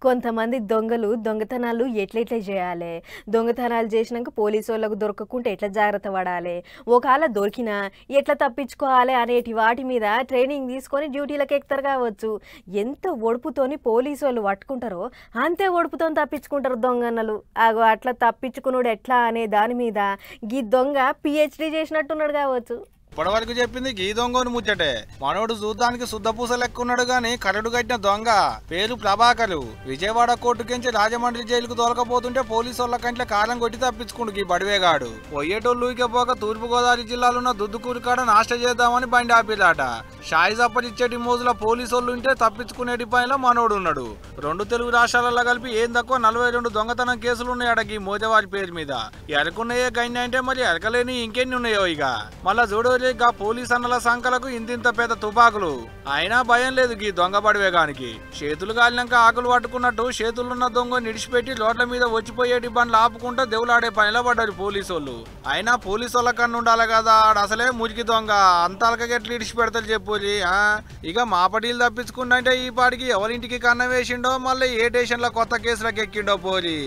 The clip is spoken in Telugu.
కొంతమంది దొంగలు దొంగతనాలు ఎట్లెట్లా చేయాలి, దొంగతనాలు చేసినాక పోలీసు వాళ్ళకు దొరకకుంటే ఎట్లా జాగ్రత్త పడాలి, ఒకవేళ దొరికినా ఎట్లా తప్పించుకోవాలి అనేటి వాటి మీద ట్రైనింగ్ తీసుకొని డ్యూటీలకు ఎక్కుతారు కావచ్చు. ఎంత ఒడుపుతోని పోలీసు వాళ్ళు పట్టుకుంటారో అంతే ఒడుపుతో తప్పించుకుంటారు దొంగన్నలు. అగో అట్లా తప్పించుకున్నాడు ఎట్లా అనే దాని మీద గీ దొంగ PhD చేసినట్టున్నాడు కావచ్చు. ఇప్పటివరకు చెప్పింది గీ దొంగను ముచ్చటే. మనోడు చూడ్డానికి శుద్ధపూస లెక్కున్నాడు గాని కరడు కట్టిన దొంగ. పేరు ప్రభాకరు. విజయవాడ కోర్టుకించి రాజమండ్రి జైలుకు తోలకపోతుంటే పోలీసు వాళ్ళ కంట్ల కాలం కొట్టి తప్పించుకుండు గీ బడివేగాడు. పోయేటోళ్ళు ఊరికపోక తూర్పుగోదావరి జిల్లాలో దుద్దుకూరు కాడ నాష్ట చేద్దామని బండి ఆపిలాట. షాయి జప్పరిచ్చేటి మోజుల పోలీసు వాళ్ళు ఉంటే తప్పించుకునేటి పనిలో మనోడు ఉన్నాడు. 2 తెలుగు రాష్ట్రాలలో కలిపి ఏం తక్కువ 42 దొంగతనం కేసులు ఉన్నాయట ఈ మోజవారి పేరు మీద. ఎరకున్నాయే గైన్ అంటే మరి ఎరకలేని ఇంకెన్ని ఉన్నాయో ఇక. మళ్ళా చూడు పోలీస్ అన్నల సంకలకు ఇంతింత పెద్ద తుపాకులు. అయినా భయం లేదు గీ దొంగ పడివేగానికి. చేతులు కాలినాక ఆకులు పట్టుకున్నట్టు చేతులున్న దొంగ నిడిచిపెట్టి రోడ్ల మీద వచ్చిపోయేటి బండ్లు ఆపుకుంటూ దేవులాడే పనిలో పడ్డారు పోలీసు వాళ్ళు. అయినా పోలీసు వాళ్ళ కన్ను ఉండాలి కదా, అసలే మురికి దొంగ అంతలకి ఎట్లా ఇడిచి పెడతారు చెప్పులి. ఇక మాపటీలు తప్పించుకుంటే ఈ పాటికి ఎవరింటికి కన్నం వేసిండో, మళ్ళీ ఏ స్టేషన్ లో కొత్త కేసులకు ఎక్కిండో పోరి.